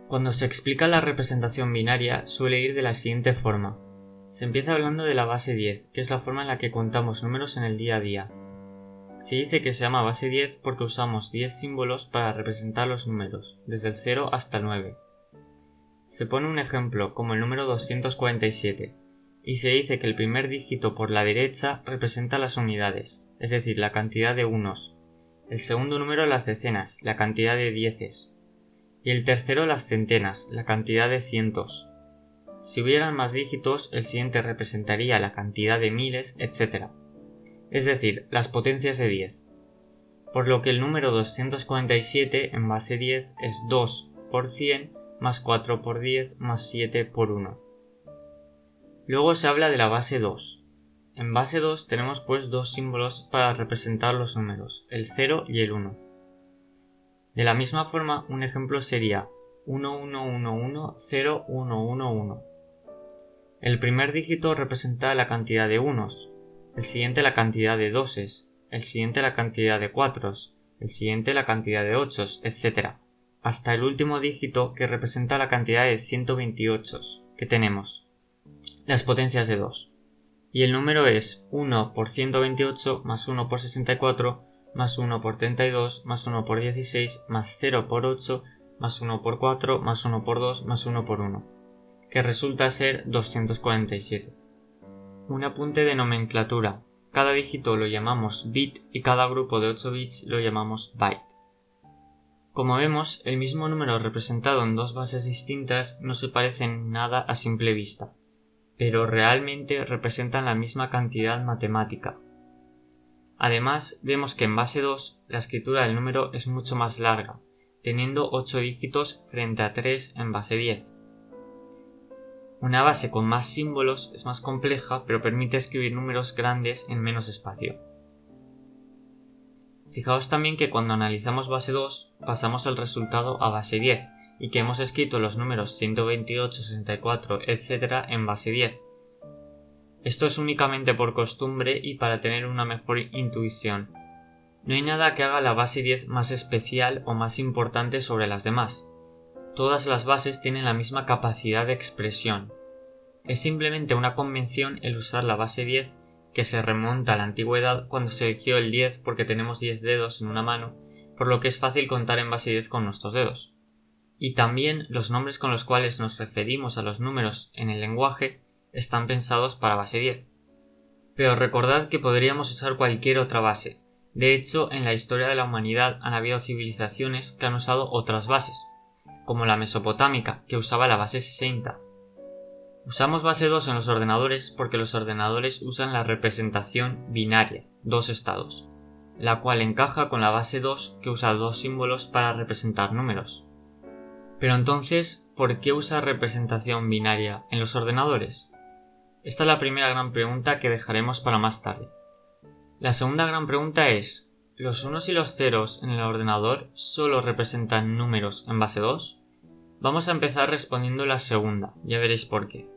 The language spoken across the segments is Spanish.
Cuando se explica la representación binaria suele ir de la siguiente forma. Se empieza hablando de la base 10, que es la forma en la que contamos números en el día a día. Se dice que se llama base 10 porque usamos 10 símbolos para representar los números, desde el 0 hasta el 9. Se pone un ejemplo, como el número 247, y se dice que el primer dígito por la derecha representa las unidades, es decir, la cantidad de unos, el segundo número las decenas, la cantidad de dieces, y el tercero las centenas, la cantidad de cientos. Si hubieran más dígitos, el siguiente representaría la cantidad de miles, etc. Es decir, las potencias de 10. Por lo que el número 247 en base 10 es 2 por 100 más 4 por 10 más 7 por 1. Luego se habla de la base 2. En base 2 tenemos pues dos símbolos para representar los números, el 0 y el 1. De la misma forma, un ejemplo sería 11101111. El primer dígito representa la cantidad de unos, el siguiente la cantidad de doses, el siguiente la cantidad de cuatros, el siguiente la cantidad de ochos, etc. Hasta el último dígito que representa la cantidad de 128 que tenemos, las potencias de 2. Y el número es 1 por 128 más 1 por 64 más 1 por 32 más 1 por 16 más 0 por 8 más 1 por 4 más 1 por 2 más 1 por 1, que resulta ser 247. Un apunte de nomenclatura. Cada dígito lo llamamos bit y cada grupo de 8 bits lo llamamos byte. Como vemos, el mismo número representado en dos bases distintas no se parecen nada a simple vista, pero realmente representan la misma cantidad matemática. Además, vemos que en base 2 la escritura del número es mucho más larga, teniendo 8 dígitos frente a 3 en base 10. Una base con más símbolos es más compleja, pero permite escribir números grandes en menos espacio. Fijaos también que cuando analizamos base 2 pasamos el resultado a base 10 y que hemos escrito los números 128, 64, etc. en base 10. Esto es únicamente por costumbre y para tener una mejor intuición. No hay nada que haga la base 10 más especial o más importante sobre las demás. Todas las bases tienen la misma capacidad de expresión. Es simplemente una convención el usar la base 10 que se remonta a la antigüedad cuando se eligió el 10 porque tenemos 10 dedos en una mano, por lo que es fácil contar en base 10 con nuestros dedos. Y también los nombres con los cuales nos referimos a los números en el lenguaje están pensados para base 10. Pero recordad que podríamos usar cualquier otra base. De hecho, en la historia de la humanidad han habido civilizaciones que han usado otras bases, como la mesopotámica, que usaba la base 60. Usamos base 2 en los ordenadores porque los ordenadores usan la representación binaria, dos estados, la cual encaja con la base 2 que usa dos símbolos para representar números. Pero entonces, ¿por qué usa representación binaria en los ordenadores? Esta es la primera gran pregunta que dejaremos para más tarde. La segunda gran pregunta es, ¿los unos y los ceros en el ordenador solo representan números en base 2? Vamos a empezar respondiendo la segunda, ya veréis por qué.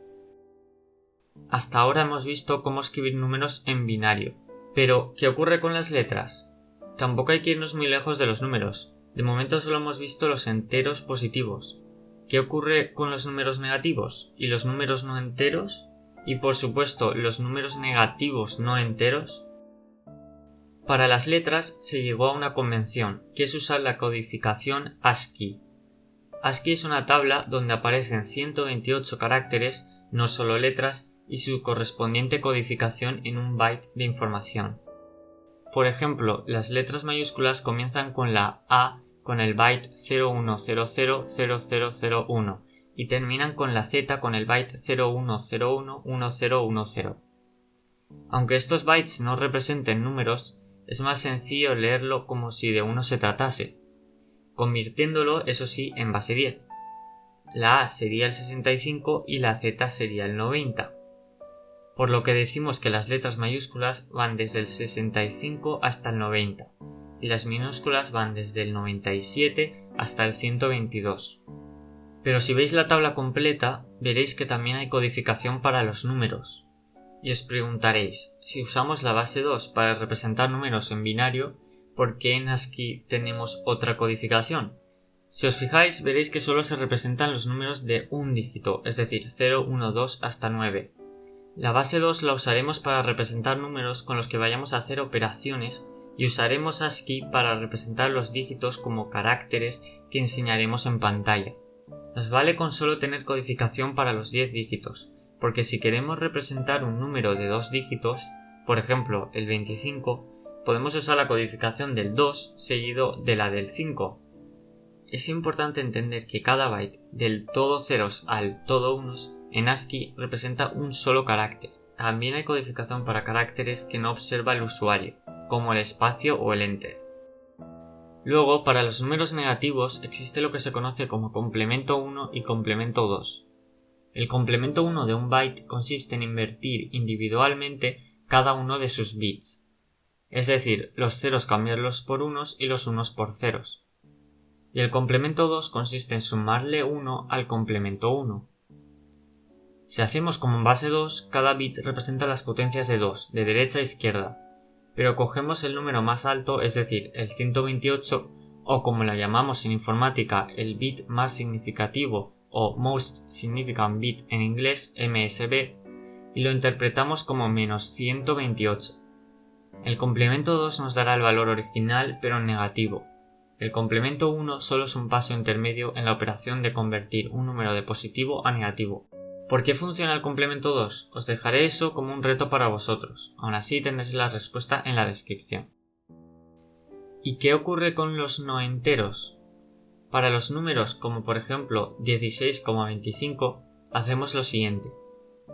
Hasta ahora hemos visto cómo escribir números en binario, pero ¿qué ocurre con las letras? Tampoco hay que irnos muy lejos de los números. De momento solo hemos visto los enteros positivos. ¿Qué ocurre con los números negativos y los números no enteros? Y por supuesto, los números negativos no enteros. Para las letras se llegó a una convención, que es usar la codificación ASCII. ASCII es una tabla donde aparecen 128 caracteres, no solo letras, y su correspondiente codificación en un byte de información. Por ejemplo, las letras mayúsculas comienzan con la A con el byte 01000001 y terminan con la Z con el byte 01011010. Aunque estos bytes no representen números, es más sencillo leerlo como si de uno se tratase, convirtiéndolo, eso sí, en base 10. La A sería el 65 y la Z sería el 90. Por lo que decimos que las letras mayúsculas van desde el 65 hasta el 90 y las minúsculas van desde el 97 hasta el 122. Pero si veis la tabla completa, veréis que también hay codificación para los números. Y os preguntaréis, si usamos la base 2 para representar números en binario, ¿por qué en ASCII tenemos otra codificación? Si os fijáis, veréis que solo se representan los números de un dígito, es decir, 0, 1, 2 hasta 9. La base 2 la usaremos para representar números con los que vayamos a hacer operaciones y usaremos ASCII para representar los dígitos como caracteres que enseñaremos en pantalla. Nos vale con solo tener codificación para los 10 dígitos, porque si queremos representar un número de 2 dígitos, por ejemplo el 25, podemos usar la codificación del 2 seguido de la del 5. Es importante entender que cada byte del todo ceros al todo unos en ASCII representa un solo carácter. También hay codificación para caracteres que no observa el usuario, como el espacio o el enter. Luego, para los números negativos existe lo que se conoce como complemento 1 y complemento 2. El complemento 1 de un byte consiste en invertir individualmente cada uno de sus bits, es decir, los ceros cambiarlos por unos y los unos por ceros. Y el complemento 2 consiste en sumarle 1 al complemento 1. Si hacemos como en base 2, cada bit representa las potencias de 2, de derecha a izquierda, pero cogemos el número más alto, es decir, el 128, o como lo llamamos en informática, el bit más significativo o Most Significant Bit en inglés, MSB, y lo interpretamos como menos 128. El complemento 2 nos dará el valor original pero negativo. El complemento 1 solo es un paso intermedio en la operación de convertir un número de positivo a negativo. ¿Por qué funciona el complemento 2? Os dejaré eso como un reto para vosotros, aún así tendréis la respuesta en la descripción. ¿Y qué ocurre con los no enteros? Para los números como por ejemplo 16,25 hacemos lo siguiente.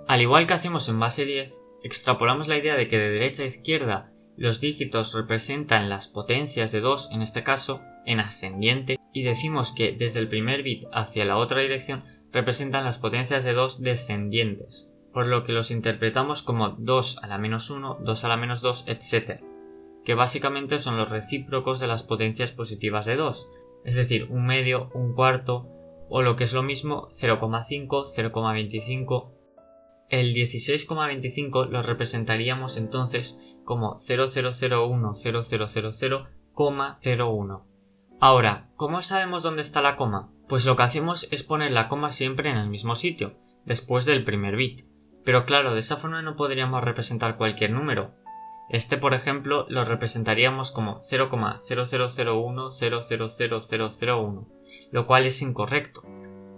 Al igual que hacemos en base 10, extrapolamos la idea de que de derecha a izquierda los dígitos representan las potencias de 2, en este caso, en ascendiente, y decimos que desde el primer bit hacia la otra dirección representan las potencias de 2 descendientes, por lo que los interpretamos como 2 a la menos 1, 2 a la menos 2, etc., que básicamente son los recíprocos de las potencias positivas de 2, es decir, un medio, un cuarto, o lo que es lo mismo 0,5, 0,25. El 16,25 lo representaríamos entonces como 00010000,01. Ahora, ¿cómo sabemos dónde está la coma? Pues lo que hacemos es poner la coma siempre en el mismo sitio, después del primer bit. Pero claro, de esa forma no podríamos representar cualquier número. Este, por ejemplo, lo representaríamos como 0,0001000001, lo cual es incorrecto.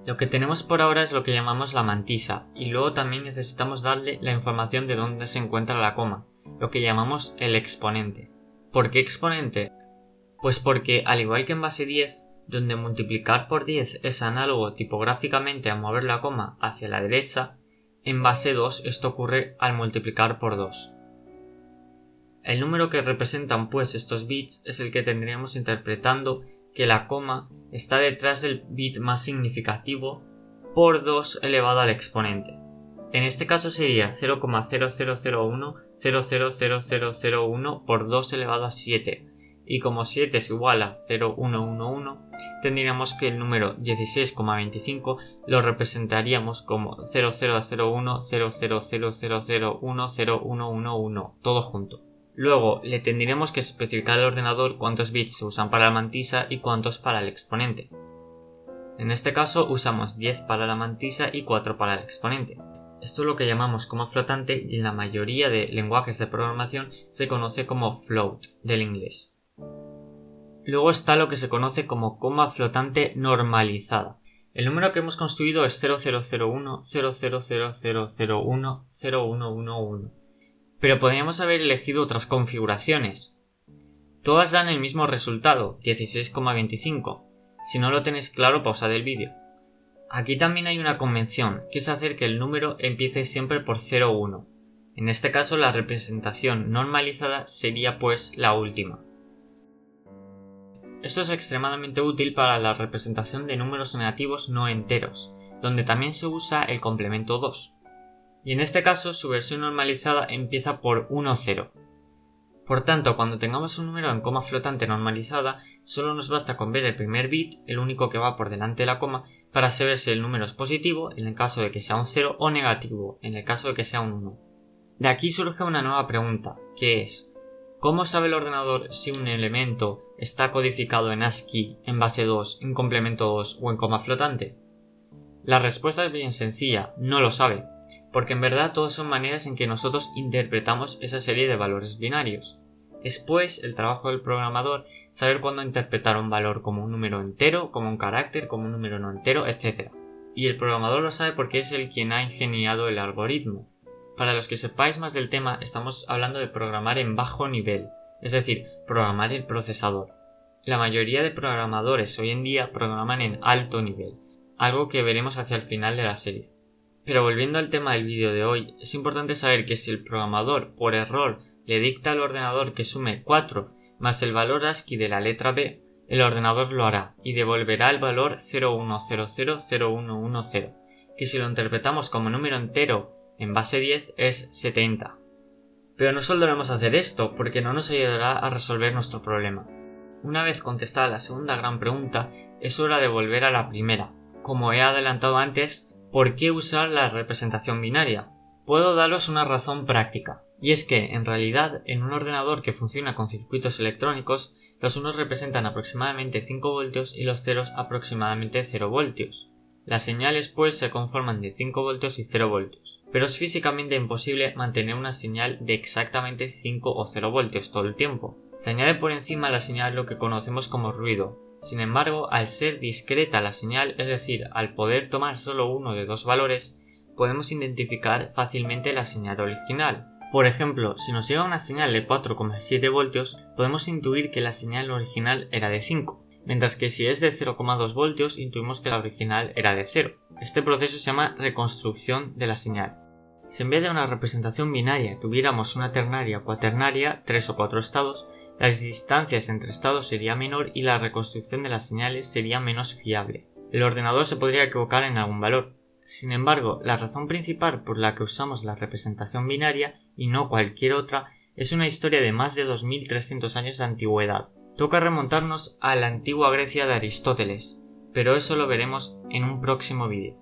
Lo que tenemos por ahora es lo que llamamos la mantisa, y luego también necesitamos darle la información de dónde se encuentra la coma, lo que llamamos el exponente. ¿Por qué exponente? Pues porque, al igual que en base 10, donde multiplicar por 10 es análogo tipográficamente a mover la coma hacia la derecha, en base 2 esto ocurre al multiplicar por 2. El número que representan pues estos bits es el que tendríamos interpretando que la coma está detrás del bit más significativo por 2 elevado al exponente. En este caso sería 0,0001000001 por 2 elevado a 7, y como 7 es igual a 0111, tendríamos que el número 16,25 lo representaríamos como 00010000010111, todo junto. Luego le tendríamos que especificar al ordenador cuántos bits se usan para la mantisa y cuántos para el exponente. En este caso usamos 10 para la mantisa y 4 para el exponente. Esto es lo que llamamos coma flotante y en la mayoría de lenguajes de programación se conoce como float del inglés. Luego está lo que se conoce como coma flotante normalizada. El número que hemos construido es 00010000010111. Pero podríamos haber elegido otras configuraciones. Todas dan el mismo resultado, 16,25. Si no lo tenéis claro, pausad el vídeo. Aquí también hay una convención, que es hacer que el número empiece siempre por 0,1. En este caso la representación normalizada sería pues la última. Esto es extremadamente útil para la representación de números negativos no enteros, donde también se usa el complemento 2. Y en este caso su versión normalizada empieza por 1,0. Por tanto, cuando tengamos un número en coma flotante normalizada, solo nos basta con ver el primer bit, el único que va por delante de la coma, para saber si el número es positivo, en el caso de que sea un 0, o negativo, en el caso de que sea un 1. De aquí surge una nueva pregunta, que es: ¿Cómo sabe el ordenador si un elemento está codificado en ASCII, en base 2, en complemento 2 o en coma flotante? La respuesta es bien sencilla, no lo sabe, porque en verdad todas son maneras en que nosotros interpretamos esa serie de valores binarios. Es pues el trabajo del programador saber cuándo interpretar un valor como un número entero, como un carácter, como un número no entero, etc. Y el programador lo sabe porque es el quien ha ingeniado el algoritmo. Para los que sepáis más del tema, estamos hablando de programar en bajo nivel, es decir, programar el procesador. La mayoría de programadores hoy en día programan en alto nivel, algo que veremos hacia el final de la serie. Pero volviendo al tema del vídeo de hoy, es importante saber que si el programador, por error, le dicta al ordenador que sume 4 más el valor ASCII de la letra B, el ordenador lo hará y devolverá el valor 01000110, que si lo interpretamos como número entero en base 10 es 70. Pero no solemos hacer esto porque no nos ayudará a resolver nuestro problema. Una vez contestada la segunda gran pregunta, es hora de volver a la primera. Como he adelantado antes, ¿por qué usar la representación binaria? Puedo daros una razón práctica, y es que, en realidad, en un ordenador que funciona con circuitos electrónicos, los unos representan aproximadamente 5 voltios y los ceros aproximadamente 0 voltios. Las señales pues se conforman de 5 voltios y 0 voltios, pero es físicamente imposible mantener una señal de exactamente 5 o 0 voltios todo el tiempo. Se añade por encima a la señal lo que conocemos como ruido. Sin embargo, al ser discreta la señal, es decir, al poder tomar solo uno de dos valores, podemos identificar fácilmente la señal original. Por ejemplo, si nos llega una señal de 4,7 voltios, podemos intuir que la señal original era de 5, mientras que si es de 0,2 voltios, intuimos que la original era de 0. Este proceso se llama reconstrucción de la señal. Si en vez de una representación binaria tuviéramos una ternaria o cuaternaria, 3 o 4 estados, las distancias entre estados sería menor y la reconstrucción de las señales sería menos fiable. El ordenador se podría equivocar en algún valor. Sin embargo, la razón principal por la que usamos la representación binaria y no cualquier otra es una historia de más de 2300 años de antigüedad. Toca remontarnos a la antigua Grecia de Aristóteles, pero eso lo veremos en un próximo vídeo.